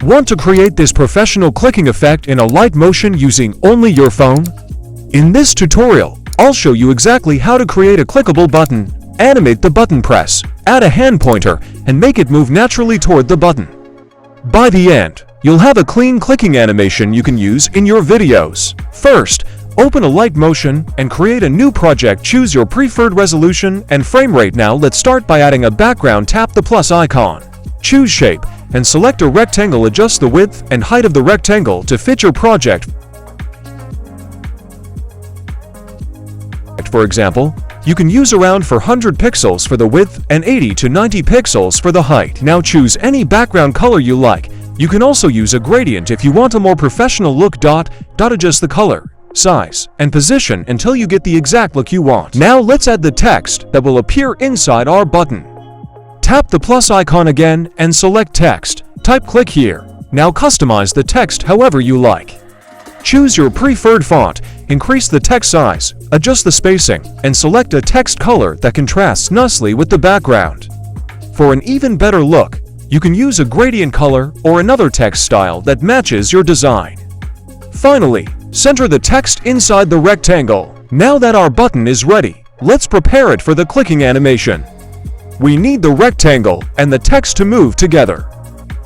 Want to create this professional clicking effect in Alight Motion using only your phone? In this tutorial, I'll show you exactly how to create a clickable button, animate the button press, add a hand pointer, and make it move naturally toward the button. By the end, you'll have a clean clicking animation you can use in your videos. First, open Alight Motion and create a new project. Choose your preferred resolution and frame rate. Now let's start by adding a background. Tap the plus icon. Choose shape and select a rectangle. Adjust the width and height of the rectangle to fit your project. For example, you can use around 400 pixels for the width and 80 to 90 pixels for the height. Now choose any background color you like. You can also use a gradient if you want a more professional look. Adjust the color, size, and position until you get the exact look you want. Now let's add the text that will appear inside our button. Tap the plus icon again and select text. Type click here. Now customize the text however you like. Choose your preferred font, increase the text size, adjust the spacing, and select a text color that contrasts nicely with the background. For an even better look, you can use a gradient color or another text style that matches your design. Finally, center the text inside the rectangle. Now that our button is ready, let's prepare it for the clicking animation. We need the rectangle and the text to move together.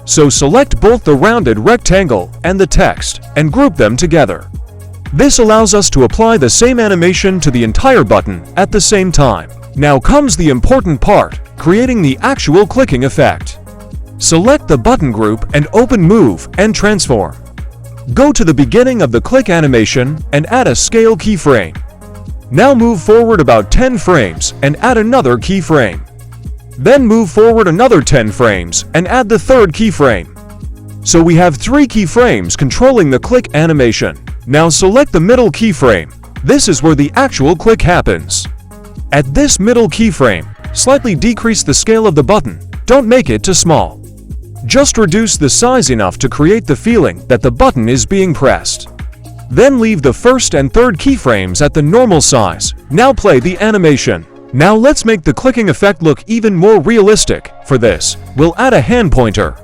So select both the rounded rectangle and the text and group them together. This allows us to apply the same animation to the entire button at the same time. Now comes the important part, creating the actual clicking effect. Select the button group and open Move and Transform. Go to the beginning of the click animation and add a scale keyframe. Now move forward about 10 frames and add another keyframe. Then move forward another 10 frames and add the third keyframe. So we have 3 keyframes controlling the click animation. Now select the middle keyframe. This is where the actual click happens. At this middle keyframe, slightly decrease the scale of the button. Don't make it too small. Just reduce the size enough to create the feeling that the button is being pressed. Then leave the first and third keyframes at the normal size. Now play the animation. Now let's make the clicking effect look even more realistic. For this, we'll add a hand pointer.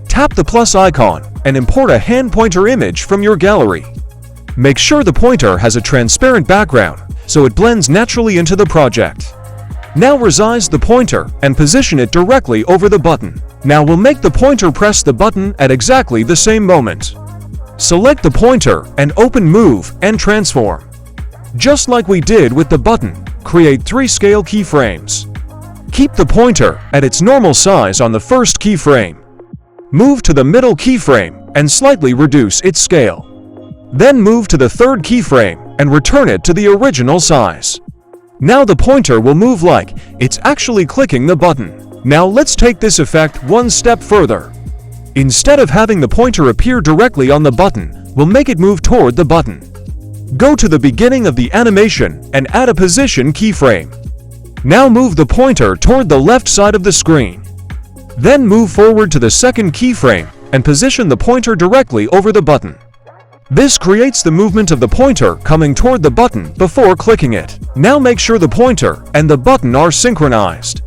Tap the plus icon and import a hand pointer image from your gallery. Make sure the pointer has a transparent background so it blends naturally into the project. Now resize the pointer and position it directly over the button. Now we'll make the pointer press the button at exactly the same moment. Select the pointer and open Move and Transform. Just like we did with the button, create 3 scale keyframes. Keep the pointer at its normal size on the first keyframe. Move to the middle keyframe and slightly reduce its scale. Then move to the third keyframe and return it to the original size. Now the pointer will move like it's actually clicking the button. Now let's take this effect one step further. Instead of having the pointer appear directly on the button, we'll make it move toward the button. Go to the beginning of the animation and add a position keyframe. Now move the pointer toward the left side of the screen. Then move forward to the second keyframe and position the pointer directly over the button. This creates the movement of the pointer coming toward the button before clicking it. Now make sure the pointer and the button are synchronized.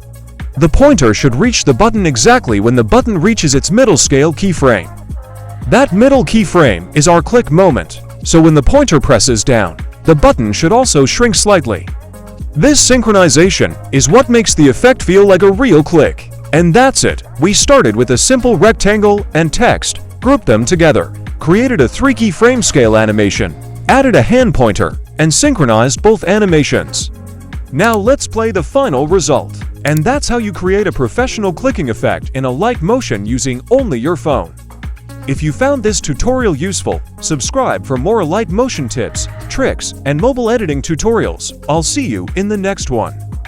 The pointer should reach the button exactly when the button reaches its middle scale keyframe. That middle keyframe is our click moment. So when the pointer presses down, the button should also shrink slightly. This synchronization is what makes the effect feel like a real click. And that's it. We started with a simple rectangle and text, grouped them together, created a 3 keyframe scale animation, added a hand pointer, and synchronized both animations. Now let's play the final result. And that's how you create a professional clicking effect in Alight Motion using only your phone. If you found this tutorial useful, subscribe for more Alight Motion tips, tricks, and mobile editing tutorials. I'll see you in the next one.